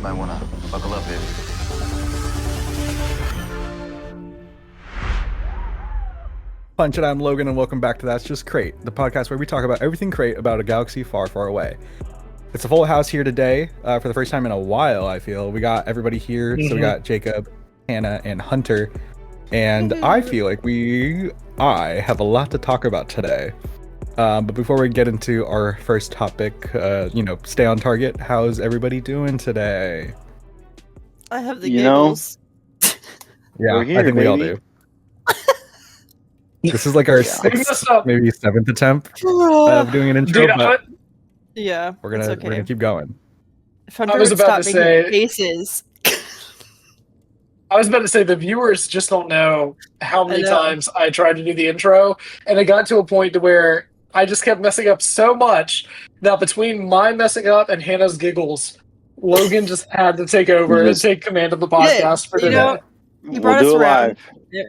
Might wanna buckle up, baby. Punch it, I'm Logan, and welcome back to That's Just Crait, the podcast where we talk about everything Crait about a galaxy far, far away. It's a full house here today, for the first time in a while, I feel. We got everybody here, so we got Jacob, Hannah, and Hunter, and I feel like I have a lot to talk about today. But before we get into our first topic, stay on target, how's everybody doing today? I have the giggles. Yeah, here, I think we all baby. do. This is like our sixth, maybe seventh attempt of doing an intro, but yeah, we're gonna keep going. If Hunter would stop making faces. I was about to say the viewers just don't know how many times I tried to do the intro, and it got to a point to where I just kept messing up so much that between my messing up and Hannah's giggles, Logan just had to take over and take command of the podcast for today. He brought us around,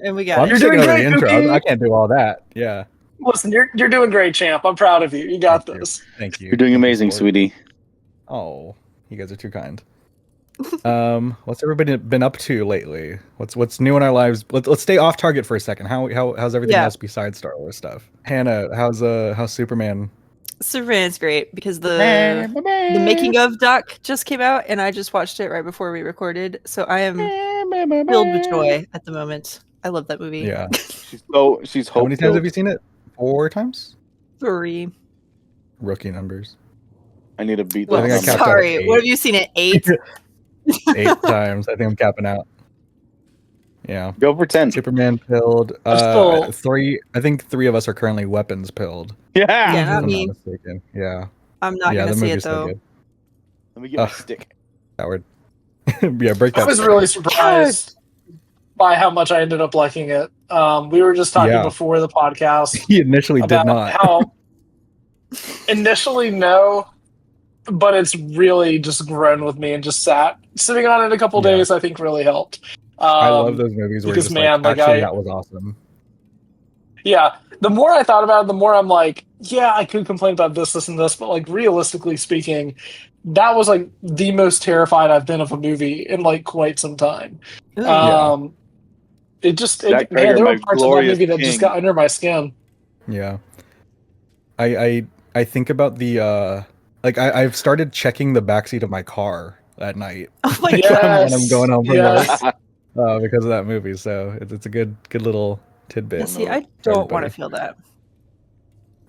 and we got it. You're doing great, intro. Cookie. I can't do all that. Yeah. Listen, you're doing great, champ. I'm proud of you. You got this. Thank you. You're doing amazing, sweetie. Oh, you guys are too kind. What's everybody been up to lately? What's new in our lives? Let's stay off target for a second. How's everything else besides Star Wars stuff? Hannah, how's Superman? Superman's great because the making of doc just came out, and I just watched it right before we recorded, so I am filled with joy at the moment. I love that movie. Yeah. She's hopeful. How many times have you seen it? 4 times? 3. Rookie numbers. I need to beat well, that. sorry, what have you seen it? 8? 8 times. I think I'm capping out. Yeah. Go for 10. Superman pilled. 3. I think 3 of us are currently weapons pilled. Yeah, not me. Not mistaken. Yeah. I'm not gonna see it though. Let me get my stick. Howard. Yeah, break that. I was really surprised by how much I ended up liking it. We were just talking before the podcast. He initially did not. How initially no, but it's really just grown with me and just sitting on it a couple days. I think really helped. I love those movies where because, that was awesome. Yeah, the more I thought about it, the more I'm like, yeah, I could complain about this, and this, but like realistically speaking, that was like the most terrified I've been of a movie in like quite some time. There were parts of that movie that just got under my skin. Yeah, I think about the I've started checking the backseat of my car at night. Oh my god! When I'm going home from work, because of that movie. So it's a good little tidbit. Yeah, see, I don't want to feel that.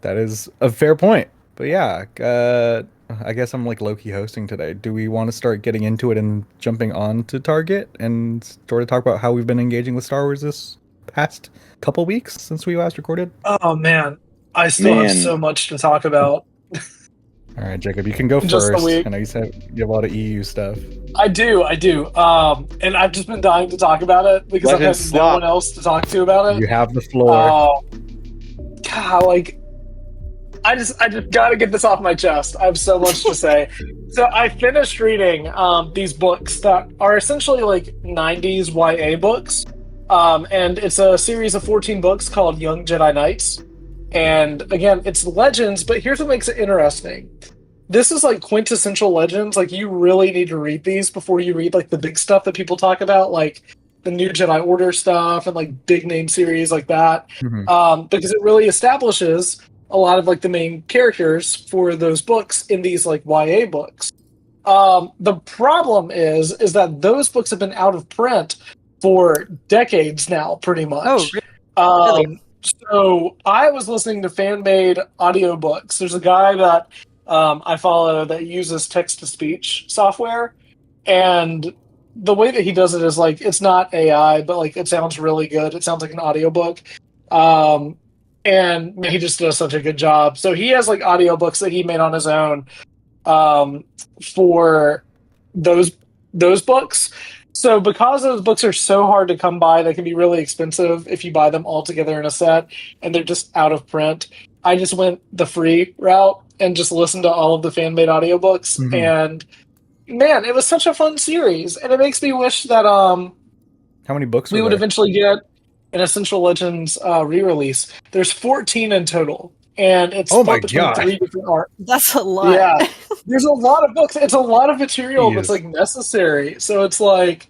That is a fair point. But yeah, I guess I'm like low-key hosting today. Do we want to start getting into it and jumping on to Target and sort of talk about how we've been engaging with Star Wars this past couple weeks since we last recorded? Oh man, I still have so much to talk about. All right, Jacob, you can go first. I know you said you have a lot of EU stuff. I do. And I've just been dying to talk about it because I've had no one else to talk to about it. You have the floor. God, I just gotta get this off my chest. I have so much to say. So I finished reading these books that are essentially like 90s YA books. And it's a series of 14 books called Young Jedi Knights. And again, it's legends, but here's what makes it interesting. This is like quintessential legends. Like, you really need to read these before you read like the big stuff that people talk about, like the new Jedi Order stuff and like big name series like that. Because it really establishes a lot of like the main characters for those books in these like YA books. The problem is that those books have been out of print for decades now, pretty much. Oh, really? So I was listening to fan-made audiobooks. There's a guy that I follow that uses text-to-speech software, and the way that he does it is like, it's not AI, but like it sounds really good. It sounds like an audiobook. And he just does such a good job. So he has like audiobooks that he made on his own for those books. So because those books are so hard to come by, they can be really expensive if you buy them all together in a set, and they're just out of print. I just went the free route and just listened to all of the fan-made audiobooks. And man, it was such a fun series. And it makes me wish that how many books we would eventually get an Essential Legends re-release. There's 14 in total. And it's split between 3 different art. That's a lot. Yeah. There's a lot of books. It's a lot of material that's Jeez. like necessary. So it's like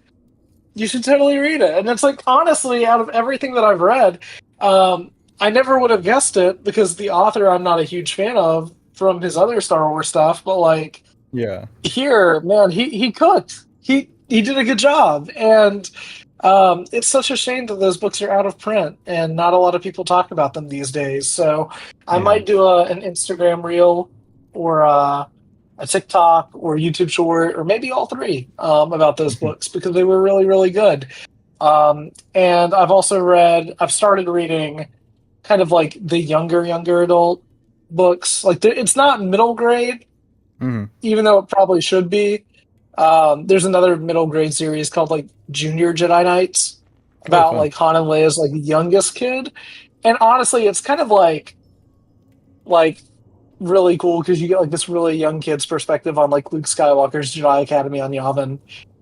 you should totally read it. And it's like honestly, out of everything that I've read, I never would have guessed it because the author I'm not a huge fan of from his other Star Wars stuff. But like Yeah. here, man, he cooked. He did a good job, and it's such a shame that those books are out of print and not a lot of people talk about them these days. So I Yeah. might do an Instagram reel or a TikTok or YouTube short or maybe all three about those books because they were really, really good. And I've started reading kind of like the younger adult books. Like it's not middle grade, Mhm. even though it probably should be. There's another middle grade series called like Junior Jedi Knights about fun. like Han and Leia's like youngest kid, and honestly, it's kind of like really cool because you get like this really young kid's perspective on like Luke Skywalker's Jedi Academy on Yavin,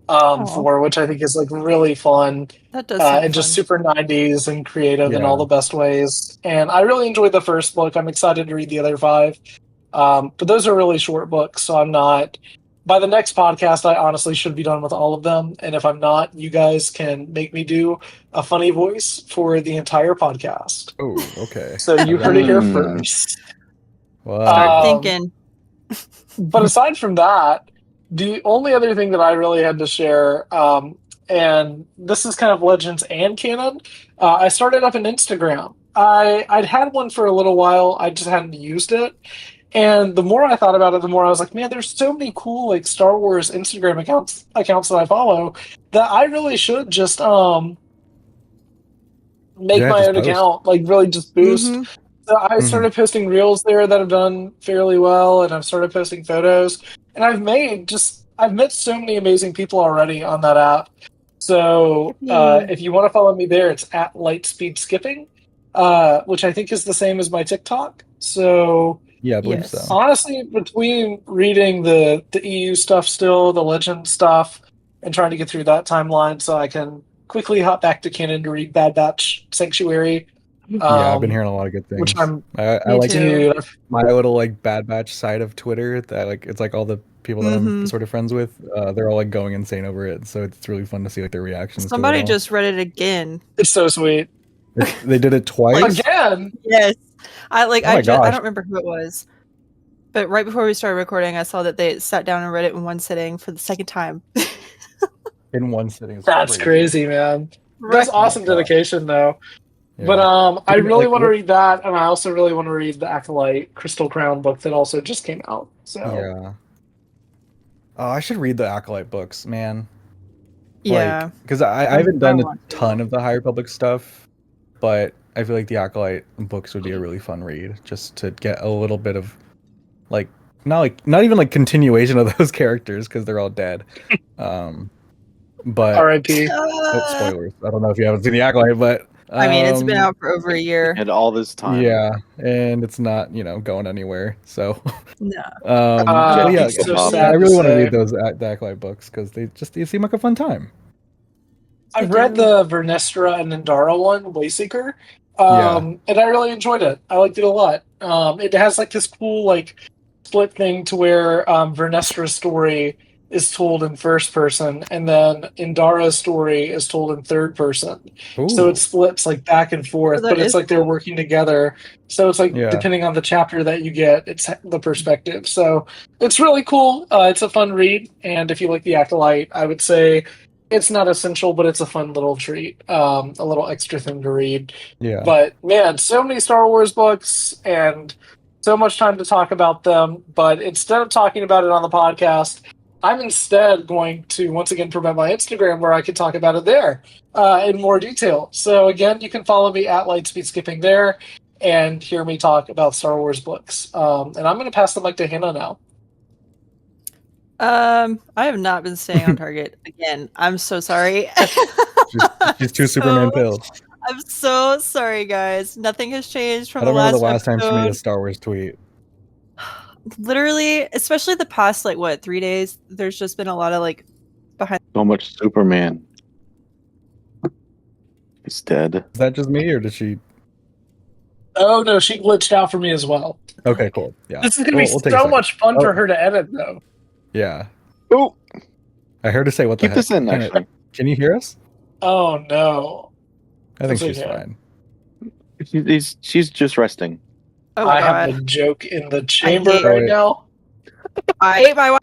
Aw. for which I think is like really fun That does sound and just fun. super 90s and creative in Yeah. all the best ways. And I really enjoyed the first book. I'm excited to read the other five. But those are really short books, so I'm not. By the next podcast, I honestly should be done with all of them. And if I'm not, you guys can make me do a funny voice for the entire podcast. Oh, okay. So you heard it here Mm. first. Wow. Start Um, thinking. But aside from that, the only other thing that I really had to share, and this is kind of legends and canon, I started up an Instagram. I'd had one for a little while, I just hadn't used it. And the more I thought about it, the more I was like, man, there's so many cool like Star Wars Instagram accounts that I follow that I really should just make Yeah, my just own post. account, like really just boost. Mhm. So I started posting reels there that have done fairly well, and I've started posting photos, and I've met so many amazing people already on that app. So Yippee. if you want to follow me there, it's at Lightspeed Skipping, which I think is the same as my TikTok. So Yeah, I believe Yes. so. honestly, between reading the EU stuff still, the legend stuff, and trying to get through that timeline so I can quickly hop back to canon to read Bad Batch Sanctuary. Yeah, I've been Um, hearing a lot of good which things. I'm I Me like too. dude, my little like Bad Batch side of Twitter that like it's like all the people that I'm Mhm. sort of friends with, they're all like going insane over it. So it's really fun to see like their reactions Somebody to it all. just read it again. it's so sweet. They did it twice. Again, Yes. I Oh my I gosh. don't remember who it was. But right before we started recording, I saw that they sat down and read it in one sitting for the second time. In one sitting. It's that's crazy, man. That's Right. awesome gosh. dedication, though. Yeah. But I Yeah, really like, want to what- read that, and I also really want to read the Acolyte Crystal Crown book that also just came out. So Yeah. Oh, I should read the Acolyte books, man. Yeah. Because I I haven't done a want to. ton of the High Republic stuff, but I feel like the Acolyte books would be a really fun read, just to get a little bit of like not even like continuation of those characters because they're all dead. But R.I.P. oh, spoilers. I don't know if you haven't seen the Acolyte, but I mean, it's been out for over a year. And all this time. yeah, and it's not going anywhere. So No. but yeah, it's so I sad I really to want to say. read those the Acolyte books because they seem like a fun time. I've They read do. the Vernestra and Nandara one, Wayseeker, Yeah. and I really enjoyed it. I liked it a lot. It has like this cool like split thing to where Vernestra's story is told in first person, and then Indara's story is told in third person. So Ooh. it splits like back and forth, Oh, that but it's is like they're cool. working together. So it's like Yeah. depending on the chapter that you get, it's the perspective. So it's really cool. It's a fun read, and if you like the Acolyte, I would say it's not essential, but it's a fun little treat, a little extra thing to read. Yeah. But man, so many Star Wars books and so much time to talk about them. But instead of talking about it on the podcast, I'm instead going to once again promote my Instagram where I can talk about it there in more detail. So again, you can follow me at Lightspeed Skipping there and hear me talk about Star Wars books. And I'm going to pass the mic to Hannah now. I have not been staying on target again. I'm so sorry. She's too Superman pilled. I'm so sorry, guys. Nothing has changed from I don't the remember last the last time she made a episode. Star Wars tweet. Literally, especially the past 3 days, there's just been a lot of like behind. So much Superman. He's dead. Is that just me, or did she? Oh no, she glitched out for me as well. Okay, cool. Yeah. This is gonna We'll- be we'll take a so second. much fun Oh. for her to edit, though. Yeah. Oh, I heard her say what the keep heck. this in, Hannah, actually. can you hear us? Oh no, I think That's she's okay. fine. She's just resting. Oh I god. have a joke in the chamber hate- right Oh, now. I hate my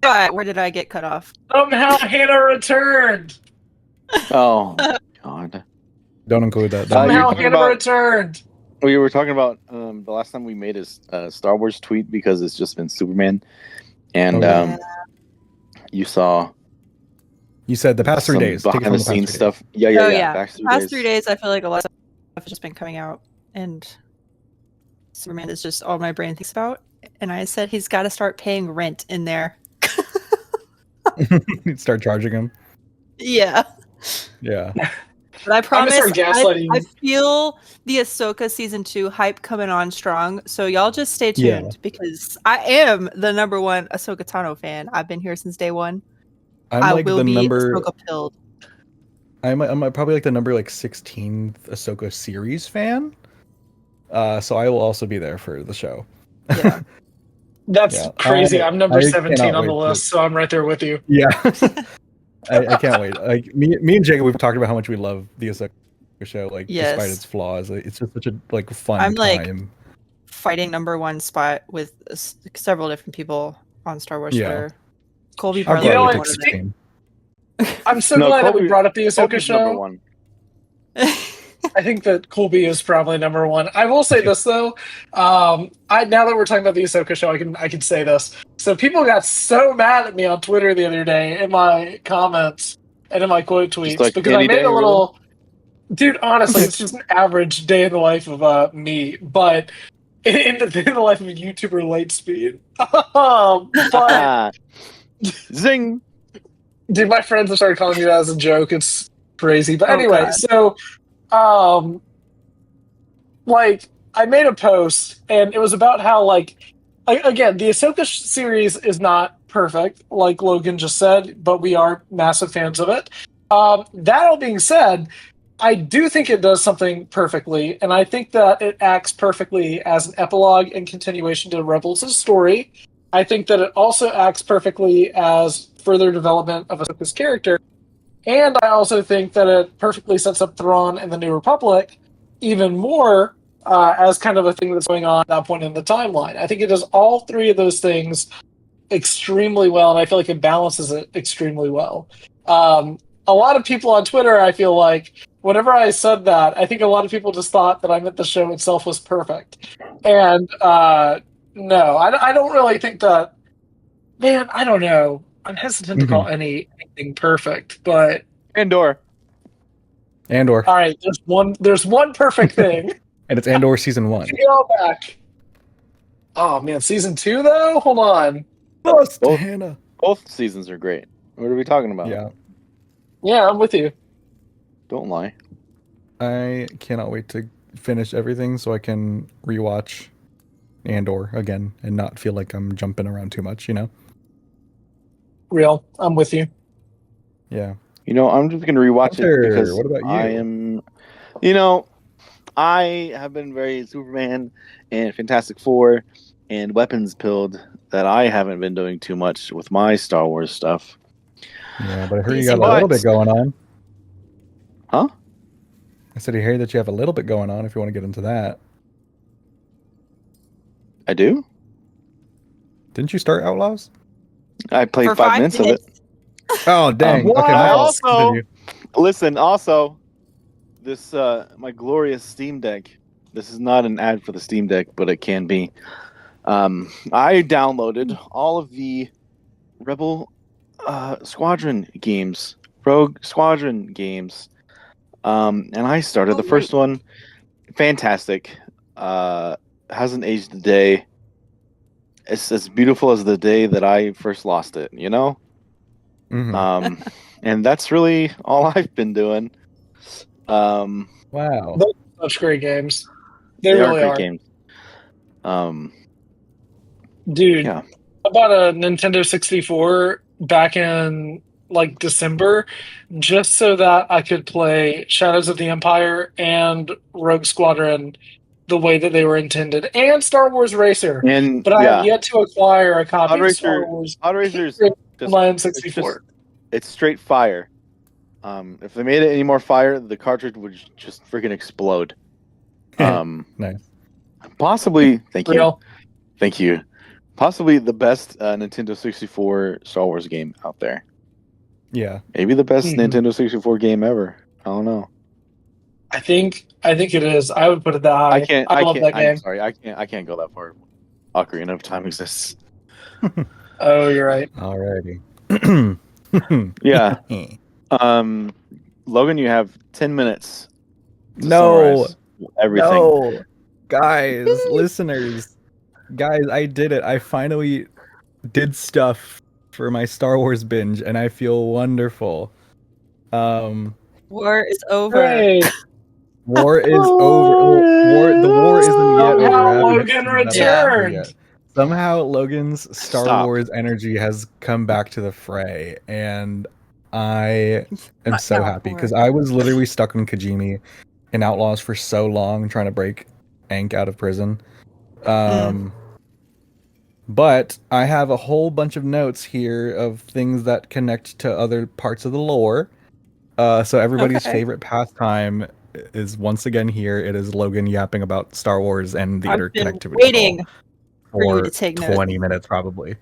Wi-Fi. Where did I get cut off? Somehow Hannah returned. Oh, God. Don't include that. you're Somehow talking Hannah about- returned. We were talking about the last time we made a Star Wars tweet because it's just been Superman. And Oh, yeah. you saw You said the past 3 some days. Take it behind from the past scenes 3 days. stuff. Yeah. Oh yeah. Back Past 3 days, I feel like a lot of stuff has just been coming out, and Superman is just all my brain thinks about. And I said he's got to start paying rent in there. Start charging him. Yeah. Yeah. But I promise, start gaslighting. I feel the Ahsoka season 2 hype coming on strong. So y'all just stay tuned Yeah. because I am the #1 Ahsoka Tano fan. I've been here since day one. I'm I like will the be number. Ahsoka pilled. I'm probably like the number 16th Ahsoka series fan. So I will also be there for the show. Yeah. That's Yeah. crazy. I'm number I 17 cannot on the wait to- list, so I'm right there with you. Yeah. I can't wait. Like me and Jacob, we've talked about how much we love the Ahsoka show, like Yes. despite its flaws. Like, it's just such a fun I'm, like, time. Fighting #1 spot with several different people on Star Wars Yeah. Twitter. Colby I'm Barlow You know glad we what? was took one of them. 16. I'm so No, glad that we Colby- brought up the Ahsoka Kobe's show. number one. I think that Colby is probably number one. I will say this though. Now that we're talking about the Ahsoka show, I can say this. So people got so mad at me on Twitter the other day in my comments and in my quote tweets like because I any made day, a little. Dude, honestly, it's just an average day in the life of me, but in the life of a YouTuber, Lightspeed. But Zing. dude, my friends have started calling me that as a joke. It's crazy. But Oh, anyway, God. so like I made a post and it was about how again, the Ahsoka series is not perfect, like Logan just said, but we are massive fans of it. That all being said, I do think it does something perfectly, and I think that it acts perfectly as an epilogue and continuation to Rebels' story. I think that it also acts perfectly as further development of Ahsoka's character, and I also think that it perfectly sets up Thrawn and the New Republic even more as kind of a thing that's going on at that point in the timeline. I think it does all three of those things extremely well, and I feel like it balances it extremely well. A lot of people on Twitter, I feel like, whenever I said that, I think a lot of people just thought that I meant the show itself was perfect. And no, I don't really think that. Man, I don't know. I'm hesitant to call anything perfect, but Andor. Andor. all right, there's one perfect thing. And it's Andor season 1. Go back. Oh man, season 2 though? Hold on. Bust, Both- Hannah. Both seasons are great. What are we talking about? Yeah. Yeah, I'm with you. Don't lie. I cannot wait to finish everything so I can rewatch Andor again and not feel like I'm jumping around too much, you know? Real. I'm with you. Yeah. You know, I'm just gonna rewatch Hunter, it because what about you? I am. You know, I have been very Superman and Fantastic Four and weapons pilled that I haven't been doing too much with my Star Wars stuff. Yeah, but I heard you Easy got a little butts. bit going on. Huh? I said I hear that you have a little bit going on if you want to get into that. I do. Didn't you start Outlaws? I played For 5 minutes of it. Oh, dang. What? Okay, my I fault. also- Continue. Listen, also, this my glorious Steam Deck. This is not an ad for the Steam Deck, but it can be. I downloaded all of the Rebel Squadron games, Rogue Squadron games, and I started the first one. Fantastic. Hasn't aged a day. It's as beautiful as the day that I first lost it. You know. Mhm. And that's really all I've been doing. Wow. Such great games. They They really great are. games. Dude, Yeah. I bought a Nintendo 64 back in like December just so that I could play Shadows of the Empire and Rogue Squadron, the way that they were intended, and Star Wars Racer. And But I have yet to acquire a copy of Star Wars Pod Racer's on just, my N64. it's straight fire. If they made it any more fire, the cartridge would just freaking explode. Nice. Possibly, thank Real. you. Possibly the best Nintendo 64 Star Wars game out there. Yeah. Maybe the best Mhm. Nintendo 64 game ever. I don't know. I think it is. I would put it that high. I love that game. I'm sorry. I can't go that far. Ocarina of Time exists. Oh, you're right. Alrighty. Yeah. Logan, you have 10 minutes to No. summarize everything. No. Guys, listeners. Guys, I did it. I finally did stuff for my Star Wars binge, and I feel wonderful. War is over. Great. War is over. The war isn't yet over. I Somehow haven't Logan seen that returned. yet. Somehow Logan's Star Stop. Wars energy has come back to the fray, and I am Not so now, happy War. because I was literally stuck in Kajimi in Outlaws for so long trying to break Ankh out of prison. But I have a whole bunch of notes here of things that connect to other parts of the lore. So everybody's Okay. favorite pastime is once again here. It is Logan yapping about Star Wars and the I've been interconnectivity waiting of it for all you to take notes. 20 minutes probably.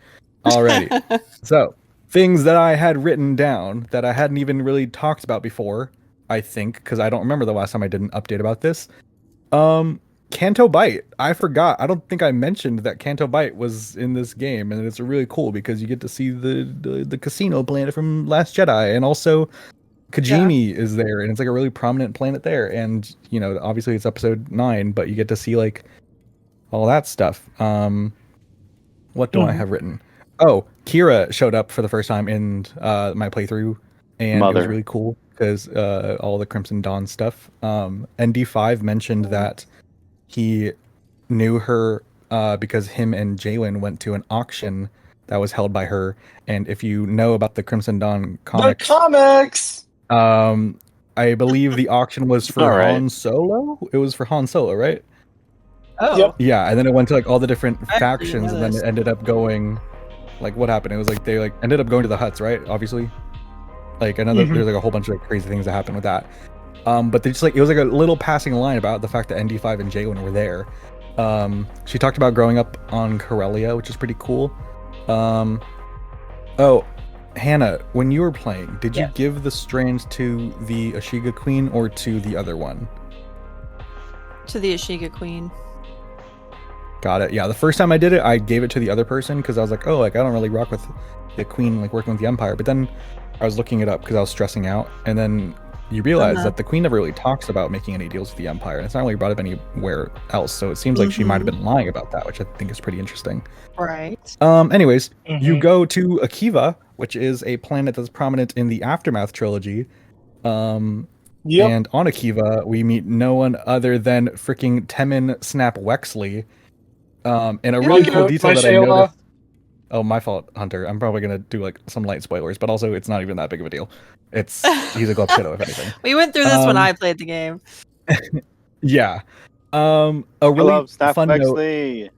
Alrighty. So things that I had written down that I hadn't even really talked about before, I think, because I don't remember the last time I did an update about this. Canto Bite. I forgot. I don't think I mentioned that Canto Bite was in this game, and it's really cool because you get to see the casino planet from Last Jedi, and also Kajimi is there, and it's like a really prominent planet there. And you know, obviously it's episode 9, but you get to see like all that stuff. What do I have written? Oh, Kira showed up for the first time in my playthrough, and it was really cool because all the Crimson Dawn stuff. ND5 mentioned that he knew her because him and Jalen went to an auction that was held by her. And if you know about the Crimson Dawn comics, The comics. I believe the auction was for All right. Han Solo. It was for Han Solo, right? Oh, Yep. Yeah, and then it went to like all the different I actually factions, didn't and know then this. it ended up going, like, what happened? It was like they like ended up going to the huts, right? Obviously, like I know that there's like a whole bunch of crazy things that happened with that. But they just like it was like a little passing line about the fact that ND5 and Jalen were there. She talked about growing up on Corellia, which is pretty cool. Oh, Hannah, when you were playing, did you give the strand to the Ashiga Queen or to the other one? to the Ashiga Queen. Got it. Yeah, the first time I did it, I gave it to the other person because I was like, oh, like I don't really rock with the Queen, like working with the Empire. But then I was looking it up because I was stressing out, and then you realize that the Queen never really talks about making any deals with the Empire, and it's not really brought up anywhere else. So it seems like she might have been lying about that, which I think is pretty interesting. Right. Anyways, you go to Akiva, which is a planet that's prominent in the Aftermath trilogy. And on Akiva, we meet no one other than freaking Temin Snap Wexley. And a really cool detail that I noticed. Oh, my fault, Hunter. I'm probably gonna do like some light spoilers, but also it's not even that big of a deal. He's a Glove Shadow, if anything. We went through this when I played the game. Yeah. A really fun note. Wexley.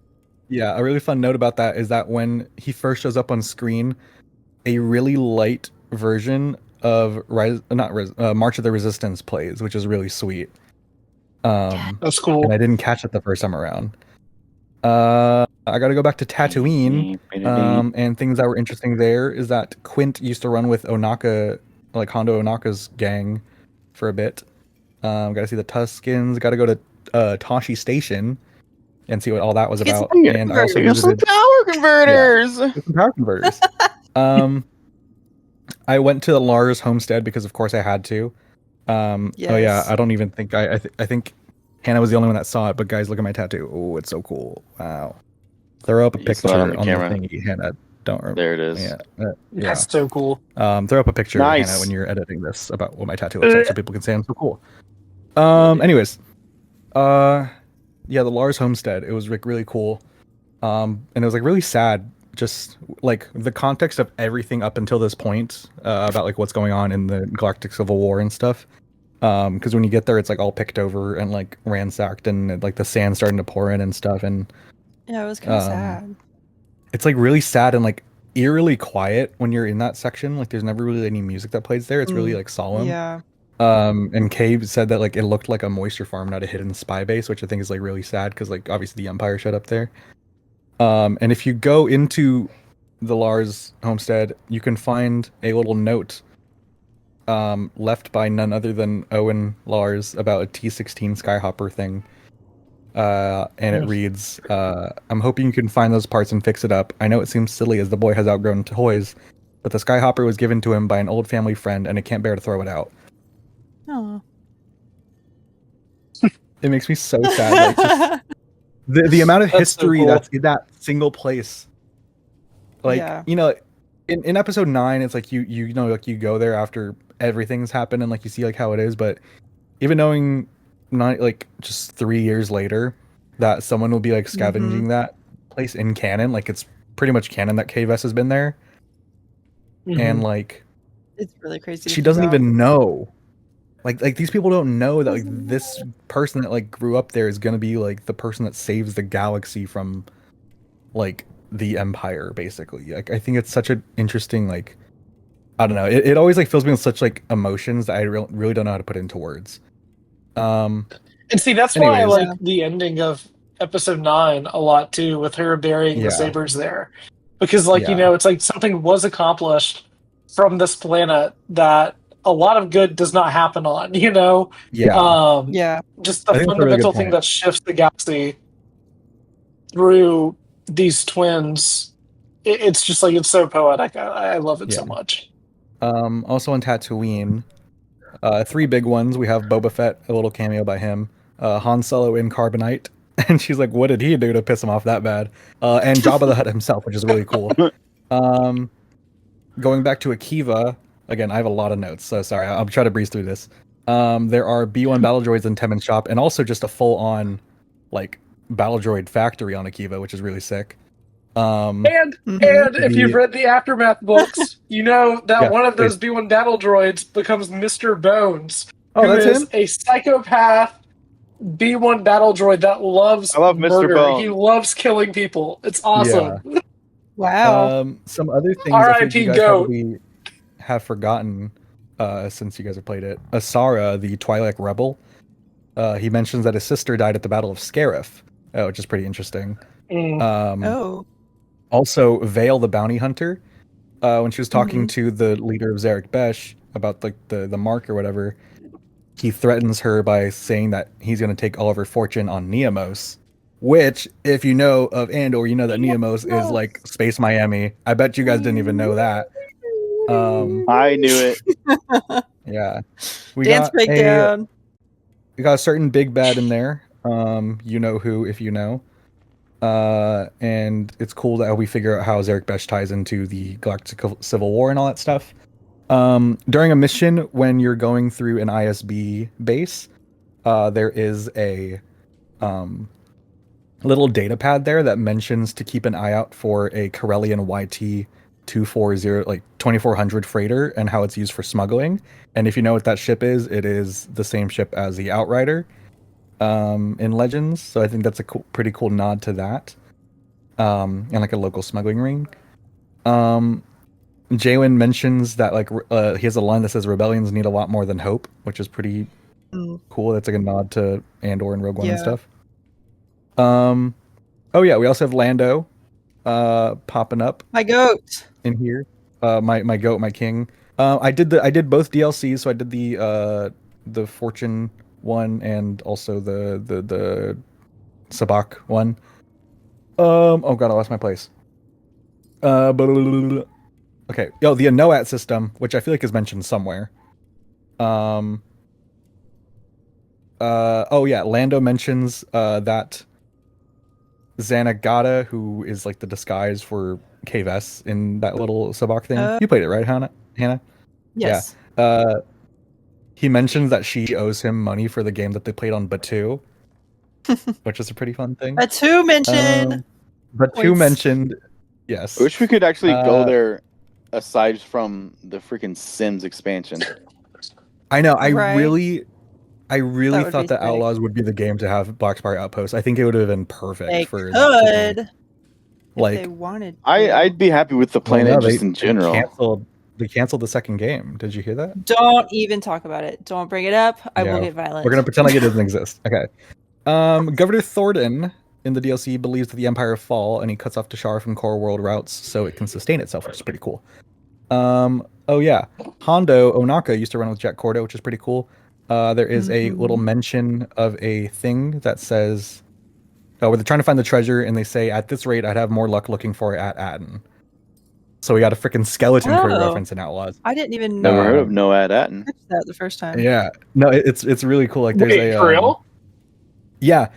Yeah, a really fun note about that is that when he first shows up on screen, a really light version of March of the Resistance plays, which is really sweet. That's cool. And I didn't catch it the first time around. I got to go back to Tatooine, and things that were interesting there is that Quint used to run with Onaka, like Hondo Onaka's gang, for a bit. Got to see the Tuskens. Got to go to Tashi Station and see what all that was about. And I also visited power converters. some power converters. I went to the Lars homestead because, of course, I had to. Oh yeah, I don't even think I think Hannah was the only one that saw it. But guys, look at my tattoo. Oh, it's so cool! Wow. Throw up a picture saw it on on the the camera. thingy, Hannah. Don't remember. There it is. Yeah. That's so cool. Throw up a picture, Nice. Hannah, when you're editing this about what my tattoo looks like, so people can say I'm so cool. Anyways, yeah, the Lars homestead. It was like really cool, and it was like really sad. Just like the context of everything up until this point about like what's going on in the Galactic Civil War and stuff. Because when you get there, it's like all picked over and like ransacked, and like the sand's starting to pour in and stuff. And Yeah, it was kind of sad. it's like really sad and like eerily quiet when you're in that section. Like there's never really any music that plays there. It's really like solemn. Yeah. And Cave said that like it looked like a moisture farm, not a hidden spy base, which I think is like really sad because like obviously the Empire showed up there. And if you go into the Lars homestead, you can find a little note left by none other than Owen Lars about a T-16 Skyhopper thing. And it reads, I'm hoping you can find those parts and fix it up. I know it seems silly as the boy has outgrown toys, but the Skyhopper was given to him by an old family friend and it can't bear to throw it out. Oh. It makes me so sad. Like, just the amount of That's so history cool. that's in that single place. Like, Yeah. you know, in episode 9, it's like you know, like you go there after everything's happened and like you see like how it is, but even knowing not like just 3 years later that someone will be like scavenging that place in canon, like it's pretty much canon that KVS has been there. And like It's really crazy. she doesn't even know. Like these people don't know that like this person that like grew up there is gonna be like the person that saves the galaxy from like the Empire, basically. Like I think it's such an interesting, like, I don't know. It always like fills me with such like emotions that I really don't know how to put into words. And see, that's why I anyways. like the ending of episode 9 a lot too, with her burying Yeah. the sabers there, because like you Yeah. know, it's like something was accomplished from this planet that a lot of good does not happen on. You know, Yeah. Yeah. just the I think that's a really good fundamental thing point. that shifts the galaxy through these twins. It's just like it's so poetic. I love it so Yeah. much. Also on Tatooine, 3 big ones. We have Boba Fett, a little cameo by him. Han Solo in Carbonite, and she's like, "What did he do to piss him off that bad?" And Jabba the Hutt himself, which is really cool. Going back to Akiva again, I have a lot of notes, so sorry. I'll try to breeze through this. There are B1 battle droids in Temen's shop, and also just a full-on like battle droid factory on Akiva, which is really sick. And if you've read the Aftermath books, you know that one of those B1 battle droids becomes Mr. Bones, Oh, who that's is him? a psychopath B1 battle droid that loves I love Mr. murder. Bones. He loves killing people. It's awesome. Wow. Some other things I think R.I.P. you guys Goat. probably have forgotten since you guys have played it. Asara, the Twi'lek rebel, he mentions that his sister died at the Battle of Scarif, which is pretty interesting. Oh. Also, Vale, the bounty hunter, when she was talking to the leader of Zarek Besh about like the mark or whatever, he threatens her by saying that he's going to take all of her fortune on Neamos. Which, if you know of Andor, you know that Neamos is like Space Miami. I bet you guys didn't even know that. I knew it. Yeah. Dance breakdown. We got a certain big bad in there. You know who, if you know. And it's cool that we figure out how Zarek Besh ties into the Galactic Civil War and all that stuff. During a mission, when you're going through an ISB base, there is a little data pad there that mentions to keep an eye out for a Corellian YT 240, like 2400 freighter, and how it's used for smuggling. And if you know what that ship is, it is the same ship as the Outrider in Legends. So I think that's a pretty cool nod to that. And like a local smuggling ring. Jaywin mentions that like he has a line that says rebellions need a lot more than hope, which is pretty cool. That's like a nod to Andor and Rogue One and stuff. Oh yeah, we also have Lando popping up My goat. in here. My goat, my king. I did both DLCs, so I did the Fortune one and also the Sabak one. Oh god, I lost my place. Okay. Oh, the Anoat system, which I feel like is mentioned somewhere. Oh yeah, Lando mentions that Xanagata, who is like the disguise for KVS in that little Sabak thing. You played it, right, Hannah? Yes. Yeah. He mentions that she owes him money for the game that they played on Batu, which is a pretty fun thing. Batu mentioned. Batu mentioned, yes. I wish we could actually go there aside from the freaking Sims expansion. I know. I really I really That would thought be that sick. Outlaws would be the game to have Black Spire Outpost. I think it would have been perfect They for could, if like they wanted. I'd be happy with the well, planet no, just in general. they canceled the second game. Did you hear that? Don't even talk about it. Don't bring it up. I will Yeah. get violent. We're gonna pretend like it doesn't exist. Okay. Governor Thornton in the DLC believes that the Empire fall, and he cuts off Tashar from core world routes so it can sustain itself, which is pretty cool. Oh yeah, Hondo Onaka used to run with Jet Cordo, which is pretty cool. There is a little mention of a thing that says, where they're trying to find the treasure, and they say, at this rate, I'd have more luck looking for it at Atten. So we got a freaking skeleton crew reference in Outlaws. I didn't even know. Never heard of Noad Atten. That the first time. Yeah, no, it's really cool. Like there's Wait, for real? Yeah,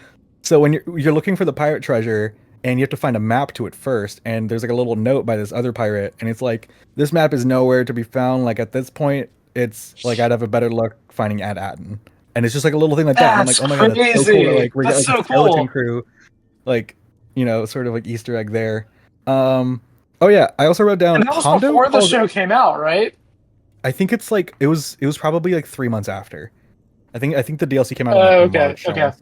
so when you're looking for the pirate treasure, and you have to find a map to it first, and there's like a little note by this other pirate, and it's like, this map is nowhere to be found. Like at this point, it's like I'd have a better luck finding at Atten, and it's just like a little thing like that. And I'm like, oh my god, that's so cool. Like we're getting like, a skeleton crew, like sort of like Easter egg there. Oh yeah, I also wrote down. And that was Hondo before the show came out, right? I think it's like it was probably like 3 months after. I think the DLC came out in like, March. Okay. I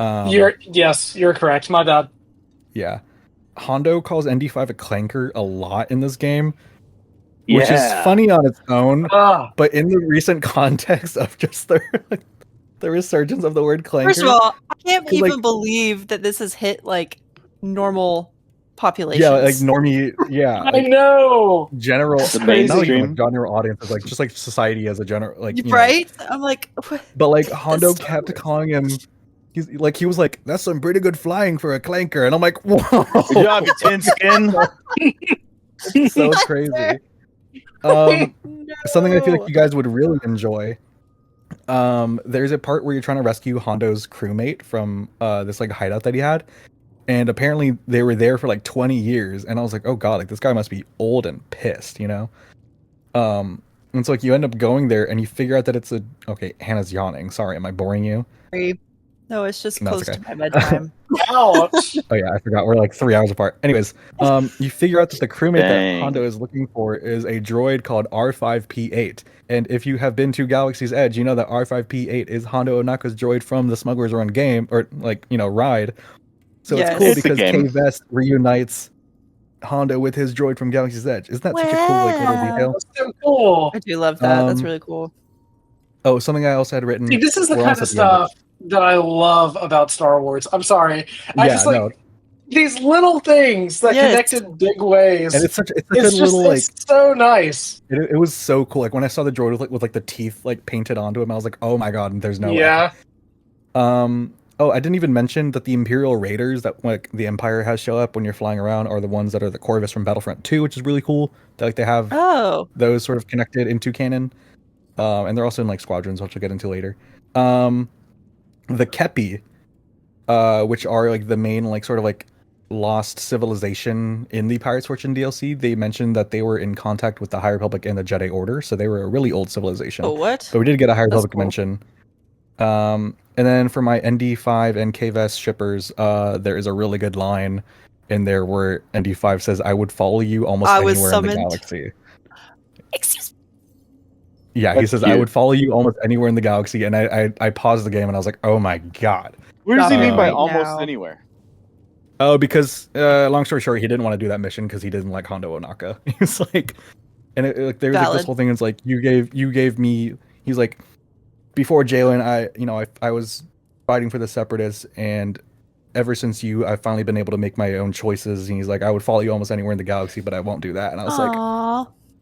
wanna say. You're correct. My bad. Yeah, Hondo calls ND5 a clanker a lot in this game, which is funny on its own, but in the recent context of just the resurgence of the word clanker. First of all, I can't even like, believe that this has hit like normal population. Yeah, like normie. Yeah, I know. General, the not even mainstream. like general audiences, like just like society as a general, like right. I'm like, what? But like Hondo kept calling him. He was like, that's some pretty good flying for a clanker, and I'm like, whoa, good job, you tin skin. It's so crazy. Something I feel like you guys would really enjoy. There's a part where you're trying to rescue Hondo's crewmate from this like hideout that he had, and apparently they were there for like 20 years, and I was like, oh god, like this guy must be old and pissed, And so like you end up going there, and you figure out that it's okay. Hannah's yawning. Sorry, am I boring you? No, it's just No, close it's okay. to my bedtime. Ouch. Oh yeah, I forgot. We're like 3 hours apart. Anyways, you figure out that the crewmate that Hondo is looking for is a droid called R5P8. And if you have been to Galaxy's Edge, you know that R5P8 is Hondo Onaka's droid from the Smuggler's Run game, or ride. So it's cool because K-Vest reunites Hondo with his droid from Galaxy's Edge. Isn't that such a cool like little detail? That's so cool. I do love that. That's really cool. Oh, something I also had written. See, this is the kind of stuff that I love about Star Wars. I'm sorry. I just like these little things that connect in big ways. And it's such a little like it's so nice. It was so cool. Like when I saw the droid with the teeth like painted onto him, I was like, oh my god, there's no way. Oh, I didn't even mention that the Imperial Raiders that like the Empire has show up when you're flying around are the ones that are the Corvus from Battlefront 2, which is really cool. That like they have those sort of connected into canon. And they're also in like squadrons, which we'll get into later. The Kepi, which are like the main like sort of like lost civilization in the Pirates Fortune DLC, they mentioned that they were in contact with the High Republic and the Jedi Order, so they were a really old civilization. Oh, what? But we did get a High Republic mention. And then for my ND5 and KVS shippers, there is a really good line in there where ND5 says, "I would follow you almost anywhere in the galaxy." Excuse me. Yeah, he says, "I would follow you almost anywhere in the galaxy," and I paused the game and I was like, "Oh my god!" What does he mean by almost anywhere? Oh, because long story short, he didn't want to do that mission because he didn't like Hondo Onaka. He's like, and there was like this whole thing. It's like you gave me. He's like, before Jalen, I was fighting for the Separatists, and ever since you, I've finally been able to make my own choices. And he's like, I would follow you almost anywhere in the galaxy, but I won't do that. And I was like,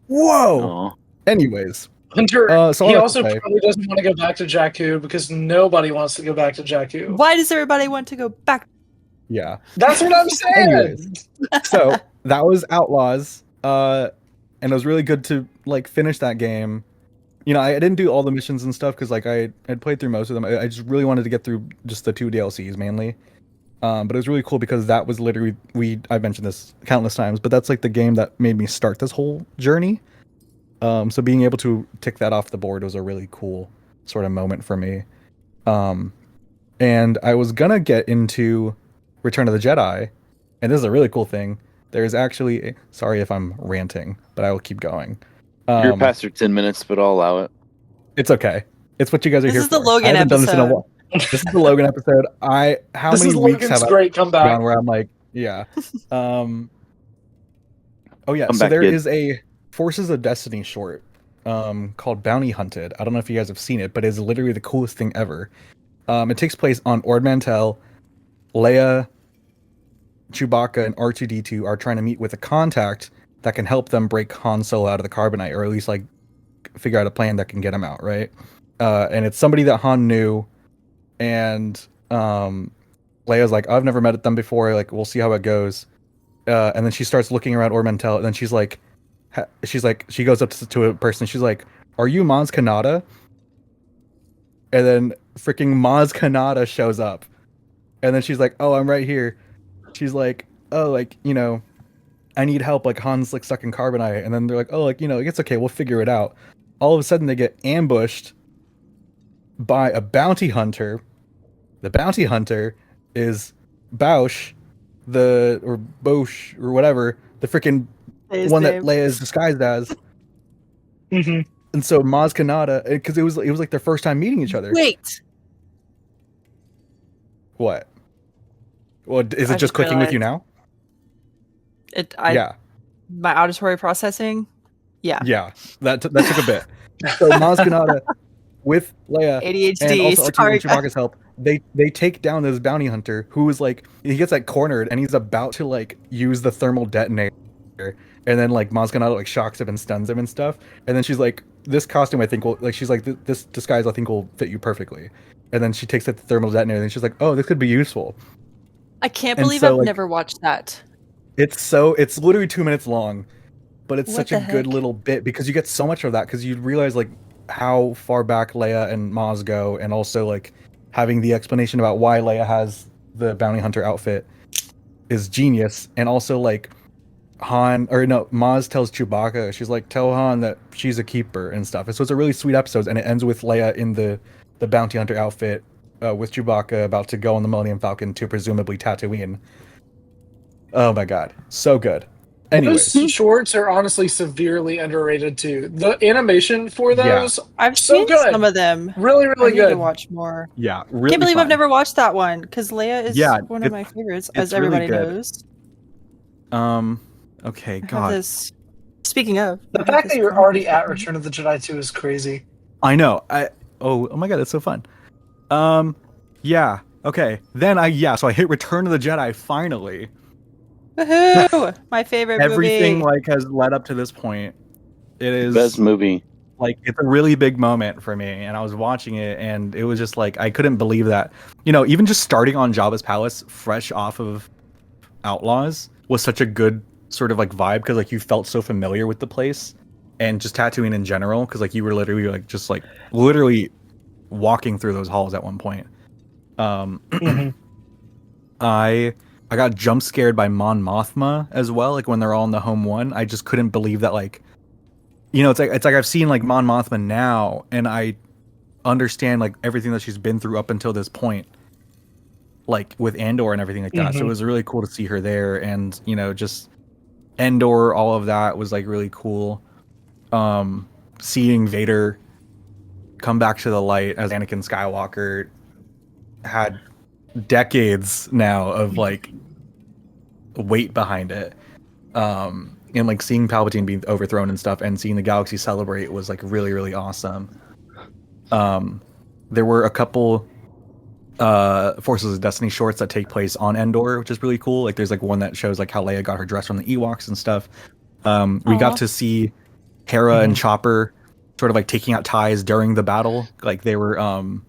whoa. Aww. Anyways. Hunter, he also probably doesn't want to go back to Jakku because nobody wants to go back to Jakku. Why does everybody want to go back? Yeah. That's what I'm saying. So that was Outlaws. And it was really good to like finish that game. I didn't do all the missions and stuff because like I had played through most of them. I just really wanted to get through just the 2 DLCs mainly. But it was really cool because that was literally I've mentioned this countless times, but that's like the game that made me start this whole journey. So being able to tick that off the board was a really cool sort of moment for me. And I was gonna get into Return of the Jedi, and this is a really cool thing. There's actually, sorry if I'm ranting, but I will keep going. You're past your 10 minutes, but I'll allow it. It's okay. It's what you guys are This here is the for. Logan I haven't done this in a episode. while. This is the Logan episode. How This many is weeks Logan's have I great comeback. gone where I'm like, yeah. Oh yeah. Come So back, there kid. is a Forces of Destiny short called Bounty Hunted. I don't know if you guys have seen it, but it's literally the coolest thing ever. It takes place on Ord Mantell. Leia, Chewbacca, and R2D2 are trying to meet with a contact that can help them break Han Solo out of the carbonite, or at least like figure out a plan that can get him out, right? And it's somebody that Han knew, and Leia's like, I've never met them before. Like, we'll see how it goes. And then she starts looking around Ord Mantell, and then she goes up to a person. She's like, "Are you Maz Kanata?" And then freaking Maz Kanata shows up, and then she's like, "Oh, I'm right here." She's like, "Oh, like, I need help. Like, Han's like stuck in carbonite." And then they're like, "Oh, like, it's okay. We'll figure it out." All of a sudden, they get ambushed by a bounty hunter. The bounty hunter is Bausch, or Bosch, or whatever, the freaking His one name. that Leia is disguised as. hmm And so Maz Kanata, because it was like their first time meeting each other. Wait. What? Well, is it I just just clicking with you realized. now? Yeah. My auditory processing. Yeah. Yeah. That took a bit. So Maz Kanata with Leia and ADHD. also R2 Sorry. and Chewbacca's help, they take down this bounty hunter who is like, he gets like cornered and he's about to like use the thermal detonator, and then like Maz Kanata like shocks him and stuns him and stuff, and then she's like, this costume I think will, like, she's like, this disguise I think will fit you perfectly, and then she takes the thermal detonator and she's like, oh, this could be useful. I can't And believe so, I've like, never watched that. It's literally 2 minutes long, but it's What such the a good heck? little bit because you get so much of that, because you realize like how far back Leia and Maz go, and also like having the explanation about why Leia has the bounty hunter outfit is genius. And also like Maz tells Chewbacca, she's like, tell Han that she's a keeper and stuff. And so it's a really sweet episode, and it ends with Leia in the bounty hunter outfit with Chewbacca about to go on the Millennium Falcon to presumably Tatooine. Oh my god, so good. Anyways, Those shorts are honestly severely underrated too. The animation for Yeah. those, I've so seen good. some of them. really, I really need to good. watch more. yeah, really Can't believe I've fun. never watched that one because Leia is Yeah, one of it's- my favorites, it's as really everybody good. knows. Okay, I have god. this. Speaking of, I The have fact this that you're comic already at book. Return of the Jedi 2 is crazy. I know. Oh my god, that's so fun. Yeah. Okay. Then so I hit Return of the Jedi finally. Woohoo! My favorite Everything movie. like has led up to this point. It is Best movie. like, it's a really big moment for me, and I was watching it and it was just like, I couldn't believe that. Even just starting on Jabba's palace fresh off of Outlaws was such a good sort of like vibe, because like you felt so familiar with the place, and just Tatooine in general, because like you were literally like just like literally walking through those halls at one point. Mhm. I got jump scared by Mon Mothma as well, like when they're all in the home one. I just couldn't believe that, like, it's like I've seen like Mon Mothma now, and I understand like everything that she's been through up until this point, like with Andor and everything like that. So it Mhm. was really cool to see her there, and just Endor, all of that was like really cool. Seeing Vader come back to the light as Anakin Skywalker had decades now of like weight behind it. And like seeing Palpatine being overthrown and stuff, and seeing the galaxy celebrate was like really, really awesome. There were a couple Forces of Destiny shorts that take place on Endor, which is really cool. Like there's like one that shows like how Leia got her dress from the Ewoks and stuff. We Aw. got to see Hera and Chopper sort of like taking out ties during the battle. Like they were on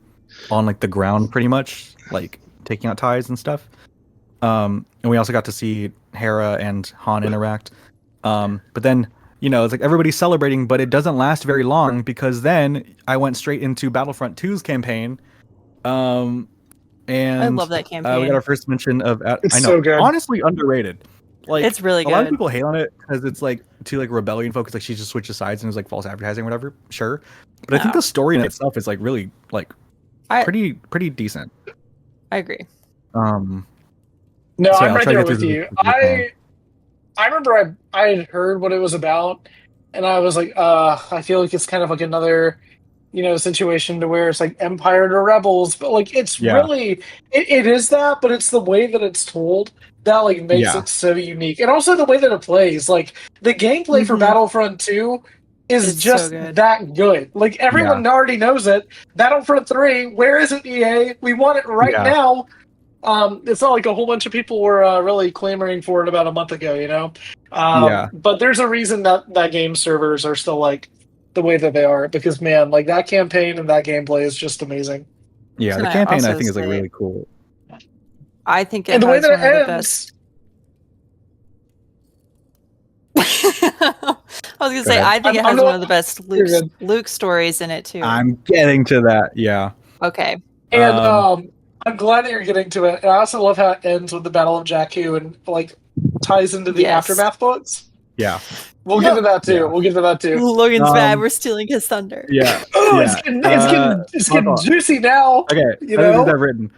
like the ground pretty much, like taking out ties and stuff. And we also got to see Hera and Han interact. But then, it's like everybody's celebrating, but it doesn't last very long, because then I went straight into Battlefront 2's campaign. And I love that we campaign. got our first mention of, It's I know, so good. honestly underrated. Like, It's really a lot of good. people hate on it because it's like too like rebellion focused, like she just switches sides and is like false advertising or whatever. Sure, but I think No. the story in itself is like really like I- pretty decent. I agree. No, So, I'm I'll right try to there get with through you. the- I remember I had heard what it was about, and I was like, I feel like it's kind of like another, situation to where it's like Empire to Rebels, but like it's Yeah. really it is that, but it's the way that it's told that like makes Yeah. it so unique, and also the way that it plays. Like the gameplay for Mhm. Battlefront 2 is It's so just good. that good. Like everyone already knows it. Battlefront 3, where is it, EA? We want it right Yeah. now. It's not like a whole bunch of people were really clamoring for it about a month ago, Yeah. But there's a reason that game servers are still like the way that they are, because man, like that campaign and that gameplay is just amazing. Yeah, Can the I campaign I also think is like say- really cool. I think it And the way has that one of the it best. ends, I was gonna Go say, ahead. I think it I'm has not- one of the best You're good. Luke stories in it too. I'm getting to that. Yeah. Okay. And Um, I'm glad that you're getting to it. And I also love how it ends with the Battle of Jakku and like ties into the Yes. Aftermath books. Yeah. We'll get to that too. Yeah. We'll get to that too. Logan's mad. Um, We're stealing his thunder. Yeah. Oh, Yeah. it's getting hold on. juicy now. Okay. You Other things know? I've written.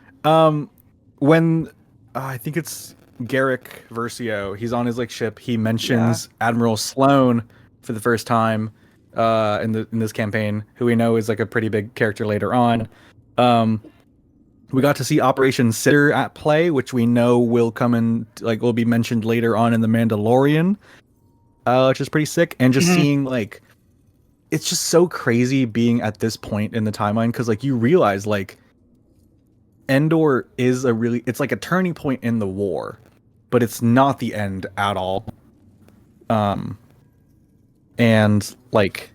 When I think it's Garrick Versio, he's on his like ship. He mentions Admiral Sloan for the first time in this campaign, who we know is like a pretty big character later on. We got to see Operation Sitter at play, which we know will come in, like, will be mentioned later on in The Mandalorian, which is pretty sick. And just seeing, like, it's just so crazy being at this point in the timeline, because, like, you realize, like, Endor is it's like a turning point in the war, but it's not the end at all. And, like,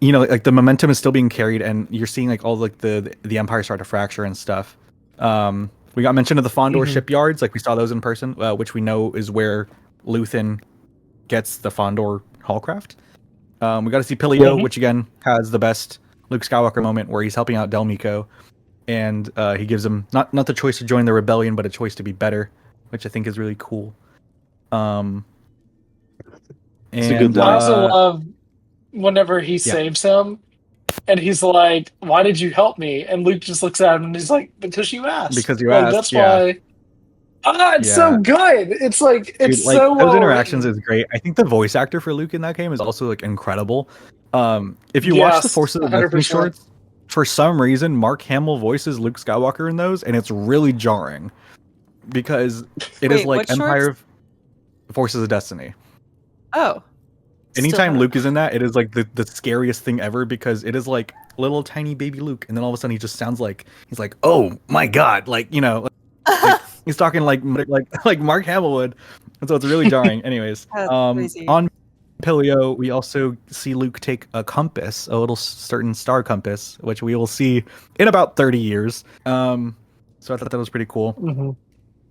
you know, like the momentum is still being carried, and you're seeing like all like the Empire start to fracture and stuff. We got mention of the Fondor shipyards, like we saw those in person, which we know is where Luthen gets the Fondor Hallcraft. We got to see Pilio, which again has the best Luke Skywalker moment where he's helping out Del Meeko, and he gives him not the choice to join the rebellion, but a choice to be better, which I think is really cool. It's a And good line. I also love whenever he saves him, and he's like, "Why did you help me?" And Luke just looks at him and he's like, "Because you asked." Because you like, asked, That's yeah. why. It's so good. It's like it's Dude, like, so those well interactions written. is great. I think the voice actor for Luke in that game is also like incredible. If you watch the Yes, Force of the Destiny 100%. shorts, for some reason Mark Hamill voices Luke Skywalker in those, and it's really jarring because it is Wait, like what Empire shorts? Forces of Destiny. Oh. Anytime Still Luke is in that, it is like the scariest thing ever, because it is like little tiny baby Luke, and then all of a sudden he just sounds like he's like, "Oh my god," like, you know, like he's talking like Mark Hamill would, and so it's really jarring. Anyways, That's crazy. on Pilio, we also see Luke take a compass, a little certain star compass, which we will see in about 30 years. So I thought that was pretty cool.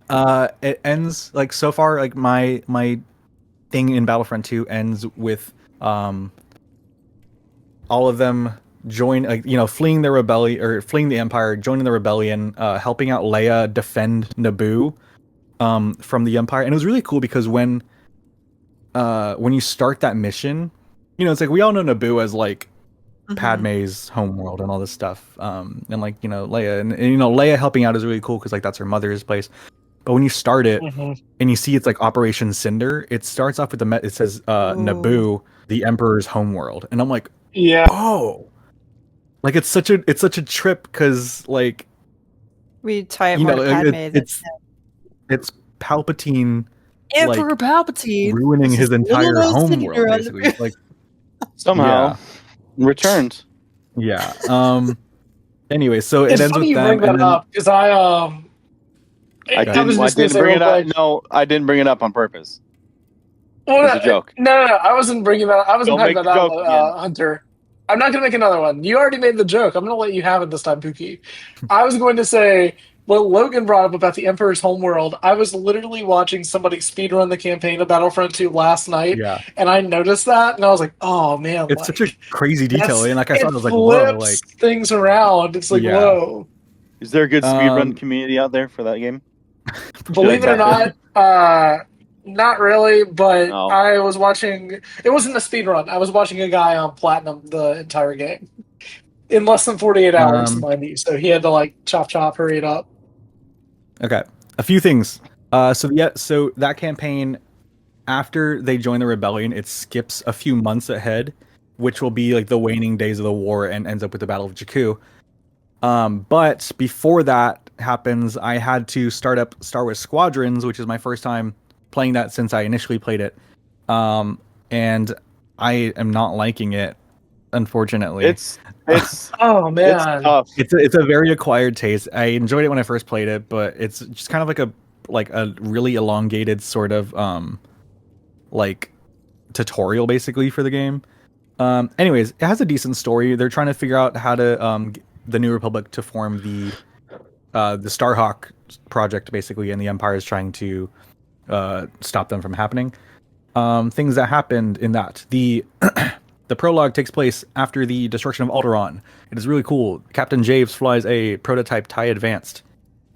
It ends like, so far, like my thing in Battlefront 2 ends with all of them fleeing the rebellion, or fleeing the Empire, joining the rebellion, helping out Leia defend Naboo from the Empire. And it was really cool because when you start that mission, you know, it's like we all know Naboo as like Padme's homeworld and all this stuff, and like, you know, Leia and you know, Leia helping out is really cool because like that's her mother's place. But when you start it and you see it's like Operation Cinder, it starts off with it says Naboo, the Emperor's homeworld, and I'm like, oh, like it's such a trip, because like, we tie it you more know, to Padme than it's Palpatine, Emperor like, Palpatine ruining his entire little homeworld, Cinder on basically. Like, Somehow returned. yeah. Anyway, so it It's ends funny with you them, bring and that then up because I was just gonna say bring real it up. quick. No, I didn't bring it up on purpose. Oh, It was a joke. No, I wasn't bringing that. I wasn't Don't talking make about the that, joke again. Hunter. I'm not going to make another one. You already made the joke. I'm going to let you have it this time, Pookie. I was going to say what Logan brought up about the Emperor's homeworld. I was literally watching somebody speedrun the campaign of Battlefront 2 last night, yeah, and I noticed that, and I was like, "Oh man, it's such a crazy detail." And like I saw it, I was like, flips whoa, like, things around. It's like, yeah. whoa. Is there a good speedrun community out there for that game? Believe it or not, not really, but No. I was watching. It wasn't a speed run. I was watching a guy on platinum the entire game in less than 48 hours, mind you. So he had to like chop, hurry it up. Okay, a few things. So that campaign, after they join the rebellion, it skips a few months ahead, which will be like the waning days of the war and ends up with the Battle of Jakku. But before that happens, I had to start up Star Wars Squadrons, which is my first time playing that since I initially played it. And I am not liking it, unfortunately. It's Oh man, it's tough. It's a very acquired taste. I enjoyed it when I first played it, but it's just kind of like a really elongated sort of like tutorial basically for the game. Anyways, it has a decent story. They're trying to figure out how to the New Republic to form the Starhawk project basically, and the Empire is trying to stop them from happening. Things that happened in that the prologue takes place after the destruction of Alderaan. It is really cool. Captain Javes flies a prototype TIE Advanced.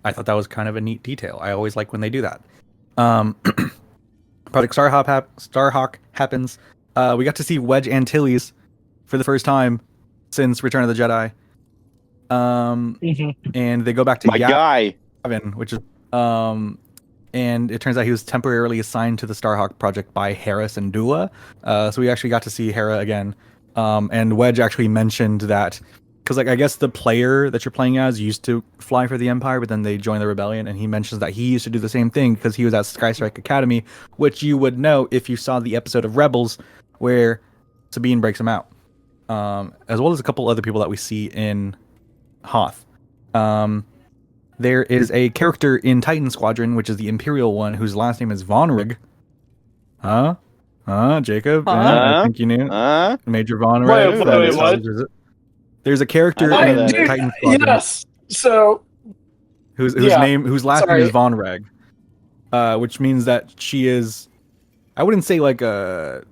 I thought that was kind of a neat detail. I always like when they do that. Project Starhawk happens. We got to see Wedge Antilles for the first time since Return of the Jedi. And they go back to My guy. Yavin, which is and it turns out he was temporarily assigned to the Starhawk project by Hera Syndulla. So we actually got to see Hera again. And Wedge actually mentioned that because like I guess the player that you're playing as used to fly for the Empire, but then they joined the rebellion, and he mentions that he used to do the same thing because he was at Skystrike Academy, which you would know if you saw the episode of Rebels where Sabine breaks him out. As well as a couple other people that we see in Hoth. There is a character in Titan Squadron, which is the Imperial one, whose last name is Vonreg. Jacob? I think you knew. Major Vonreg. Wait, what? There's a character in Titan Squadron. Yes. So whose last name is Vonreg. Which means that she is, I wouldn't say like a,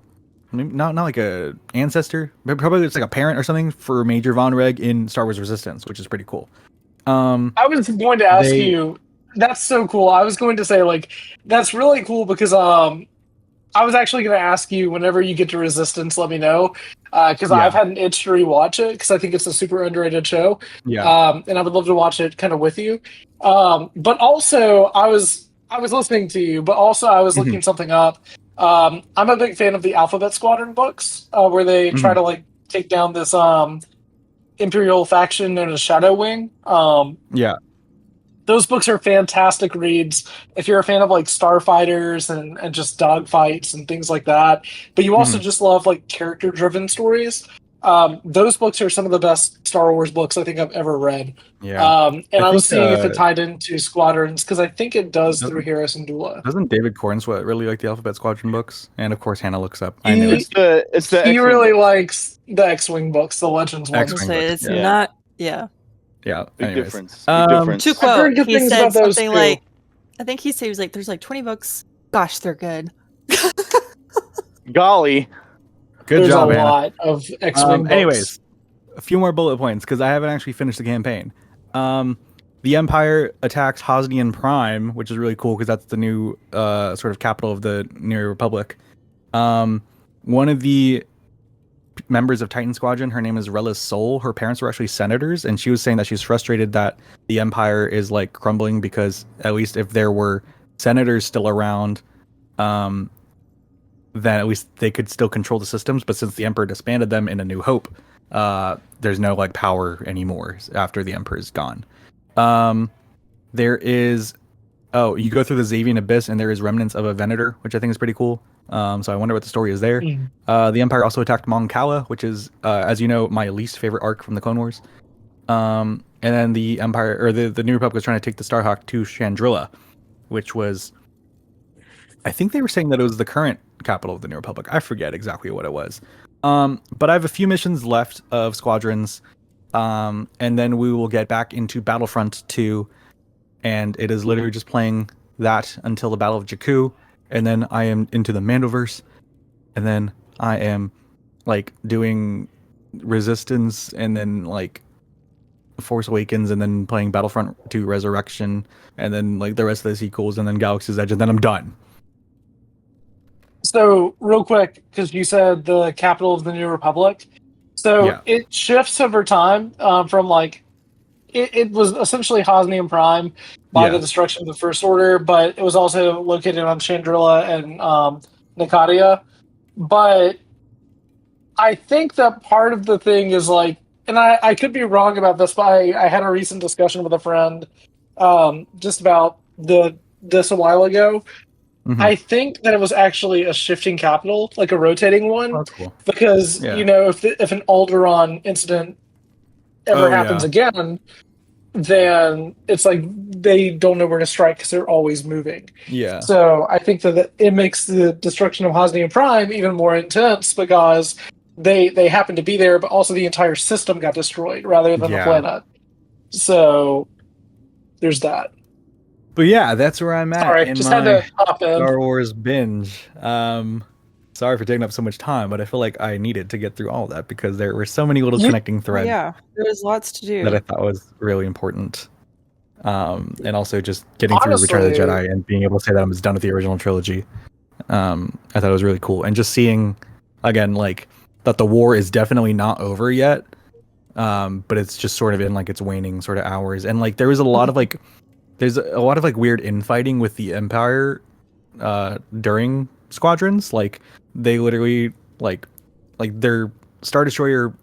not like a ancestor, but probably it's like a parent or something for Major Vonreg in Star Wars Resistance, which is pretty cool. I was going to ask you. That's so cool. I was going to say like that's really cool because I was actually going to ask you whenever you get to Resistance, let me know because I've had an itch to rewatch it because I think it's a super underrated show. Yeah. And I would love to watch it kind of with you. But also I was listening to you, but also I was looking something up. I'm a big fan of the Alphabet Squadron books where they try to like take down this Imperial faction known as Shadow Wing. Those books are fantastic reads if you're a fan of like starfighters and just dogfights and things like that. But you also just love like character-driven stories. Those books are some of the best Star Wars books I think I've ever read. Yeah. And I was seeing if it tied into Squadrons because I think it does through Hera Syndulla. Doesn't David Cornsweet really like the Alphabet Squadron books? And of course Hannah looks up. I knew it. It's the He X-Wing really books. likes the X-Wing books, the Legends ones. X-Wing It's books, not. Yeah. Yeah. Big Anyways. difference. Big difference. To I've heard quote, good he things said about those something too. like, I think he said he was like, "There's like 20 books. Gosh, they're good." Golly. Good There's job, a Hannah. lot of X-Wing books. Anyways, a few more bullet points because I haven't actually finished the campaign. The Empire attacks Hosnian Prime, which is really cool because that's the new sort of capital of the New Republic. One of the members of Titan Squadron, her name is Rella's Soul. Her parents were actually senators, and she was saying that she's frustrated that the Empire is like crumbling because at least if there were senators still around, then at least they could still control the systems. But since the Emperor disbanded them in A New Hope, there's no like power anymore after the Emperor is gone. There is, you go through the Xavian Abyss, and there is remnants of a Venator, which I think is pretty cool. So I wonder what the story is there. The Empire also attacked Mon Cala, which is, as you know, my least favorite arc from the Clone Wars. And then the Empire, or the New Republic was trying to take the Starhawk to Chandrilla, which was, I think they were saying that it was the current capital of the New Republic. I forget exactly what it was. But I have a few missions left of Squadrons, and then we will get back into Battlefront 2, and it is literally just playing that until the Battle of Jakku, and then I am into the Mandoverse, and then I am like doing Resistance, and then like Force Awakens, and then playing Battlefront 2 Resurrection, and then like the rest of the sequels, and then Galaxy's Edge, and then I'm done. So, real quick, because you said the capital of the New Republic. So, it shifts over time from like, it was essentially Hosnian Prime by the destruction of the First Order, but it was also located on Chandrilla and Nicadia. But I think that part of the thing is like, and I could be wrong about this, but I had a recent discussion with a friend just about this a while ago. Mhm. I think that it was actually a shifting capital, like a rotating one, Oh, that's cool. because Yeah. you know if an Alderaan incident ever Oh, happens yeah. again, then it's like they don't know where to strike because they're always moving. Yeah. So I think that it makes the destruction of Hosnian Prime even more intense because they happen to be there, but also the entire system got destroyed rather than the Yeah. planet. So there's that. But yeah, that's where I'm at Sorry, in just my had to hop in. Star Wars binge. Sorry for taking up so much time, but I feel like I needed to get through all that because there were so many little connecting threads Yeah, there's lots to do. that I thought was really important. And also just getting through Return of the Honestly- Jedi and being able to say that I was done with the original trilogy. I thought it was really cool. And just seeing, again, like, that the war is definitely not over yet, but it's just sort of in, like, its waning sort of hours. And, like, there was a lot of, like, there's a lot of, like, weird infighting with the Empire during Squadrons. Like, they literally, like their Star Destroyer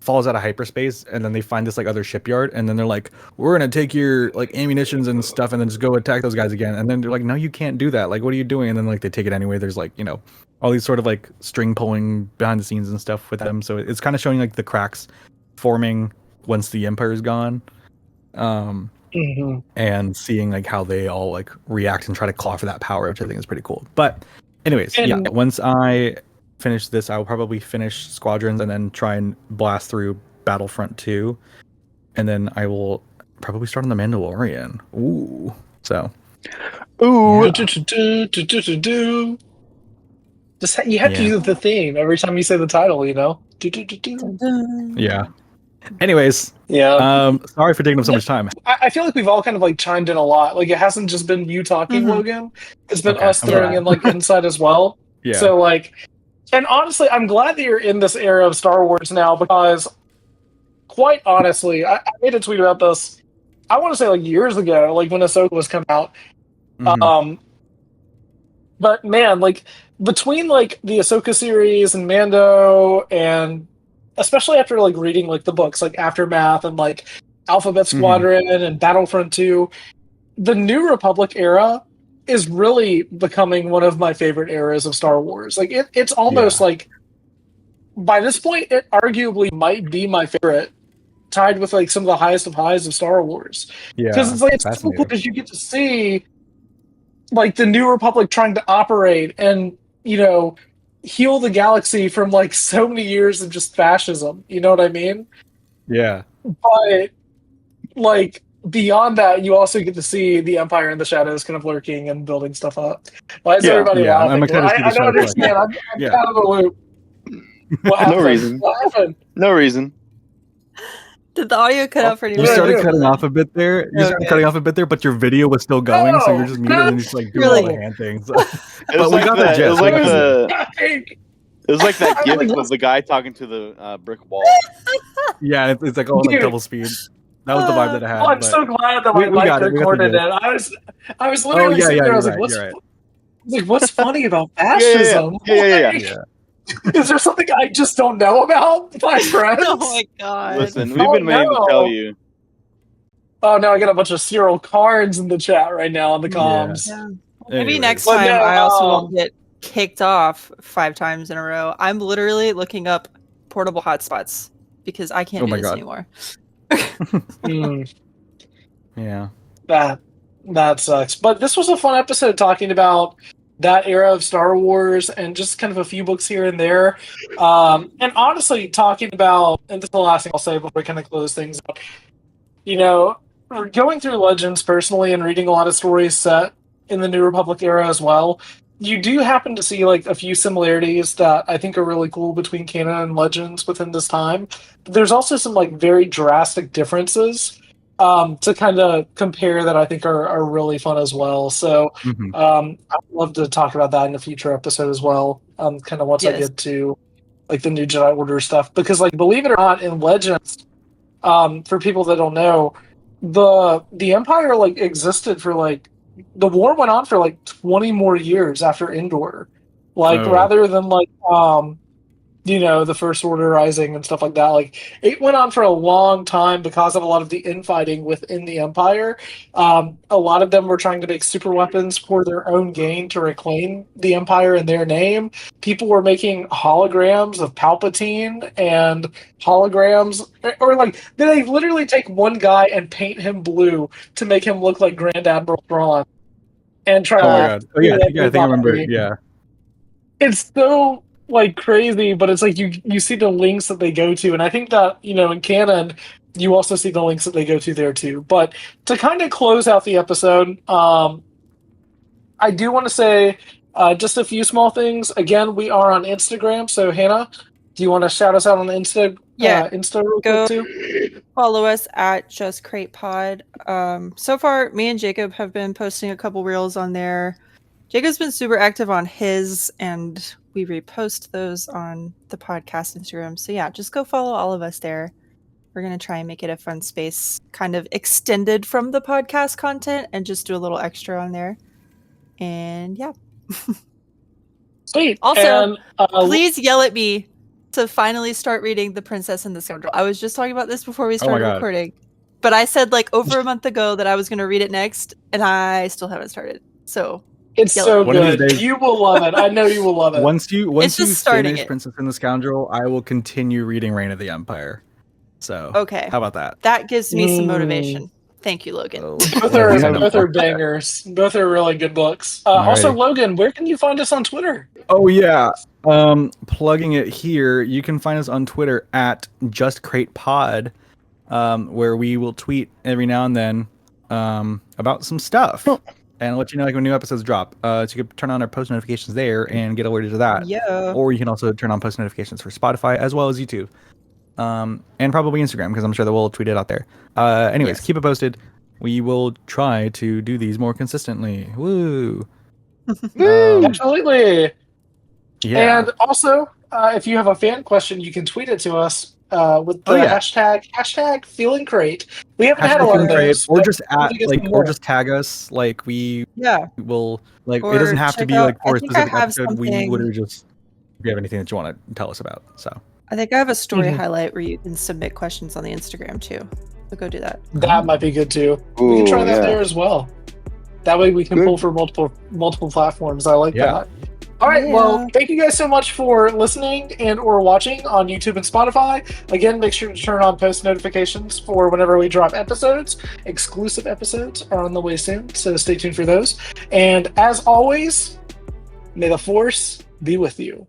falls out of hyperspace, and then they find this like other shipyard, and then they're like, we're gonna take your like ammunitions and stuff and then just go attack those guys again. And then they're like, no, you can't do that, like, what are you doing? And then like they take it anyway. There's like, you know, all these sort of like string pulling behind the scenes and stuff with them, so it's kind of showing like the cracks forming once the Empire is gone, and seeing like how they all like react and try to claw for that power, which I think is pretty cool. But anyways, yeah, once I finish this, I will probably finish Squadrons and then try and blast through Battlefront 2, and then I will probably start on The Mandalorian. Ooh, so Ooh. Just you have to use the theme every time you say the title, you know. yeah. Anyways, yeah. Sorry for taking up so much time. I feel like we've all kind of like chimed in a lot. Like it hasn't just been you talking, Logan. It's been us throwing in like insight as well. Yeah. So like, and honestly, I'm glad that you're in this era of Star Wars now because, quite honestly, I made a tweet about this. I want to say like years ago, like when Ahsoka was coming out. But man, like between like the Ahsoka series and Mando, and especially after like reading like the books like Aftermath and like Alphabet Squadron and Battlefront 2, the New Republic era is really becoming one of my favorite eras of Star Wars. Like it's almost like by this point it arguably might be my favorite, tied with like some of the highest of highs of Star Wars. Yeah, because it's like it's so cool because you get to see like the New Republic trying to operate and, you know, heal the galaxy from like so many years of just fascism. You know what I mean? Yeah. But like beyond that, you also get to see the Empire in the shadows kind of lurking and building stuff up. Why is everybody laughing? I'm excited to see the I don't understand. I'm out of the loop. What happened? No reason. What happened? No reason. Did the audio cut out for anyone? You started cutting off a bit there. But your video was still going, so you're just muted and just like doing all the hand things. It was like that. It was like that gif of the guy talking to the brick wall. Yeah, it's like all like double speed. That was the vibe that I had. Oh, I'm so glad that my mic recorded it. I was literally sitting there. I was like, what's funny about fascism? Yeah. Is there something I just don't know about, my friends? Oh my god! Listen, we've been meaning to tell you. Oh no, I got a bunch of Cyril cards in the chat right now on the comms. Yeah. Maybe next time I also won't get kicked off 5 times in a row. I'm literally looking up portable hotspots because I can't do this anymore. Yeah. That sucks. But this was a fun episode talking about that era of Star Wars and just kind of a few books here and there. And honestly, talking about, and this is the last thing I'll say before we kind of close things up, you know, going through Legends personally and reading a lot of stories set in the New Republic era as well, you do happen to see like a few similarities that I think are really cool between canon and Legends within this time. But there's also some like very drastic differences to kind of compare that I think are really fun as well. So I'd love to talk about that in a future episode as well. Kind of once I get to like the new Jedi Order stuff, because like believe it or not, in Legends, for people that don't know, the Empire like existed for like the war went on for like 20 more years after Endor. Like rather than like the First Order Rising and stuff like that. Like, it went on for a long time because of a lot of the infighting within the Empire. A lot of them were trying to make super weapons for their own gain to reclaim the Empire in their name. People were making holograms of Palpatine and holograms, or like they literally take one guy and paint him blue to make him look like Grand Admiral Thrawn, and try Oh my to. god. Oh yeah, I think I remember. Yeah. It's so like crazy, but it's like you see the links that they go to, and I think that in canon you also see the links that they go to there too. But to kind of close out the episode, I do want to say just a few small things. Again, we are on Instagram, so Hannah, do you want to shout us out on the Insta? Yeah, Insta real go quick too. follow us at Just Crait Pod. So far, me and Jacob have been posting a couple reels on there. Jacob's been super active on his, and we repost those on the podcast Instagram. So yeah, just go follow all of us there. We're going to try and make it a fun space, kind of extended from the podcast content, and just do a little extra on there. And yeah. Sweet. Also, and, please yell at me to finally start reading The Princess and the Scoundrel. I was just talking about this before we started recording. But I said like over a month ago that I was going to read it next, and I still haven't started. So it's so good. Days, you will love it. I know you will love it. Once you finish it. Princess and the Scoundrel, I will continue reading Reign of the Empire. So okay, how about that? That gives me some motivation. Thank you, Logan. Both are bangers. Both are really good books. Also, Logan, where can you find us on Twitter? Oh yeah, plugging it here. You can find us on Twitter at JustCraitPod, where we will tweet every now and then about some stuff. And let you know like when new episodes drop. So you can turn on our post notifications there and get alerted to that. Yeah. Or you can also turn on post notifications for Spotify as well as YouTube. And probably Instagram, because I'm sure that we'll tweet it out there. Anyways, keep it posted. We will try to do these more consistently. Woo! Absolutely. Yeah. And also, if you have a fan question, you can tweet it to us with the hashtag feeling great. We haven't had a lot of those, or just or just tag us. Like we will like or it doesn't have to be like for a specific episode. Something... We literally just if you have anything that you want to tell us about. So I think I have a story highlight where you can submit questions on the Instagram too. So go do that. That might be good too. We can try that there as well. That way we can pull for multiple platforms. I like that. All right, well, thank you guys so much for listening and or watching on YouTube and Spotify. Again, make sure to turn on post notifications for whenever we drop episodes. Exclusive episodes are on the way soon, so stay tuned for those. And as always, may the Force be with you.